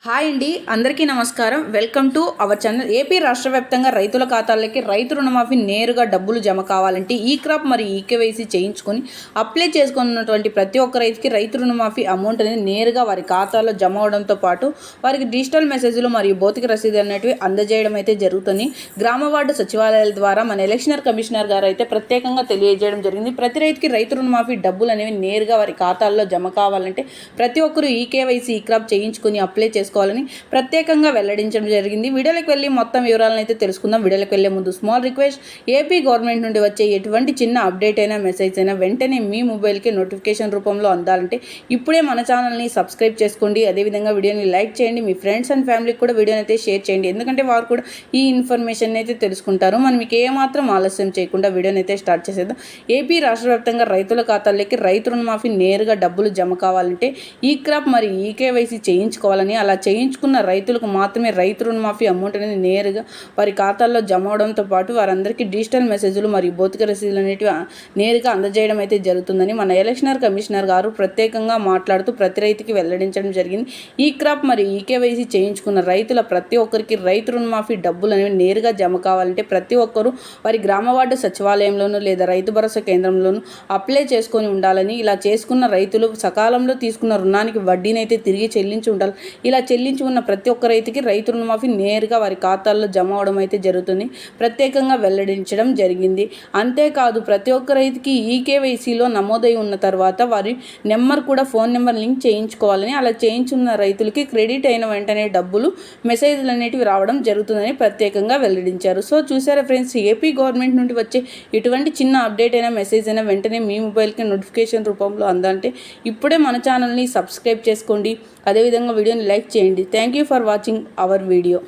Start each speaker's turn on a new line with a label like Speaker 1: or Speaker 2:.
Speaker 1: Hi అండి, అందరికీ నమస్కారం. Welcome to our channel. AP రాష్ట్ర వ్యాప్తంగా రైతుల ఖాతాలకి రైతు రుణమాఫీ నేరుగా డబ్బులు జమ కావాలంటే ఈ క్రాప్ మరియు ఈకేవైసీ చేయించుకొని అప్లై చేసుకున్నటువంటి ప్రతి ఒక్క రైతుకి రైతు రుణమాఫీ అమౌంట్ అనేది నేరుగా వారి ఖాతాలో జమ అవడంతో పాటు వారికి డిజిటల్ మెసేజ్లు మరియు భౌతిక రసీదు అనేటివి అందజేయడం అయితే జరుగుతుంది. గ్రామ వార్డు సచివాలయాల ద్వారా మన ఎలక్షన్ కమిషనర్ గారు అయితే ప్రత్యేకంగా తెలియజేయడం జరిగింది. ప్రతి రైతుకి రైతు రుణమాఫీ డబ్బులు అనేవి నేరుగా వారి ఖాతాల్లో జమ కావాలంటే ప్రతి ఒక్కరూ ఈకేవైసీ ఈ క్రాప్ చేయించుకొని అప్లై చేసుకోవాలని ప్రత్యేకంగా వెల్లడించడం జరిగింది. వీడియోలోకి వెళ్ళి మొత్తం వివరాలను అయితే తెలుసుకుందాం. వీడియోలోకి వెళ్ళే ముందు స్మాల్ రిక్వెస్ట్, ఏపీ గవర్నమెంట్ నుండి వచ్చే ఎటువంటి చిన్న అప్డేట్ అయినా మెసేజ్ అయినా వెంటనే మీ మొబైల్కి నోటిఫికేషన్ రూపంలో అందాలంటే ఇప్పుడే మన ఛానల్ని సబ్స్క్రైబ్ చేసుకోండి. అదేవిధంగా వీడియోని లైక్ చేయండి. మీ ఫ్రెండ్స్ అండ్ ఫ్యామిలీకి కూడా వీడియోని అయితే షేర్ చేయండి, ఎందుకంటే వారు కూడా ఈ ఇన్ఫర్మేషన్ అయితే తెలుసుకుంటారు. మనం మీకు ఏమాత్రం ఆలస్యం చేయకుండా వీడియోని అయితే స్టార్ట్ చేసేద్దాం. ఏపీ రాష్ట్ర వ్యాప్తంగా రైతుల ఖాతాల్లోకి రైతు రుణమాఫీ నేరుగా డబ్బులు జమ కావాలంటే ఈ క్రాప్ మరియు ఈకేవైసీ చేయించుకోవాలని, అలా చేయించుకున్న రైతులకు మాత్రమే రైతు రుణమాఫీ అమౌంట్ అనేది నేరుగా వారి ఖాతాల్లో జమ అవడంతో పాటు వారందరికీ డిజిటల్ మెసేజ్లు మరియు భౌతిక రసీదులు అనేటివి నేరుగా అందజేయడం అయితే జరుగుతుందని మన ఎలక్షన్ కమిషనర్ గారు ప్రత్యేకంగా మాట్లాడుతూ ప్రతి రైతుకి వెల్లడించడం జరిగింది. ఈ క్రాప్ మరియు ఈకేవైసీ చేయించుకున్న రైతుల ప్రతి ఒక్కరికి రైతు రుణమాఫీ డబ్బులు అనేవి నేరుగా జమ కావాలంటే ప్రతి ఒక్కరూ వారి గ్రామ వార్డు సచివాలయంలోనూ లేదా రైతు భరోసా కేంద్రంలోనూ అప్లై చేసుకొని ఉండాలని, ఇలా చేసుకున్న రైతులు సకాలంలో తీసుకున్న రుణానికి వడ్డీని అయితే తిరిగి చెల్లించి ఉండాలి. ఇలా చెల్లించి ఉన్న ప్రతి ఒక్క రైతుకి రైతు రుణమాఫీ నేరుగా వారి ఖాతాల్లో జమ అవడం అయితే జరుగుతుంది ప్రత్యేకంగా వెల్లడించడం జరిగింది. అంతేకాదు ప్రతి ఒక్క రైతుకి ఈకేవైసీలో నమోదై ఉన్న తర్వాత వారి నెంబర్ కూడా ఫోన్ నెంబర్ లింక్ చేయించుకోవాలని, అలా చేయించున్న రైతులకి క్రెడిట్ అయిన వెంటనే డబ్బులు మెసేజ్లు అనేటివి రావడం జరుగుతుందని ప్రత్యేకంగా వెల్లడించారు. సో చూసారా ఫ్రెండ్స్, ఏపీ గవర్నమెంట్ నుండి వచ్చే ఇటువంటి చిన్న అప్డేట్ అయినా మెసేజ్ అయినా వెంటనే మీ మొబైల్కి నోటిఫికేషన్ రూపంలో అందాలంటే ఇప్పుడే మన ఛానల్ని సబ్స్క్రైబ్ చేసుకోండి. అదేవిధంగా వీడియోని లైక్ చేయండి. Thank you for watching our video.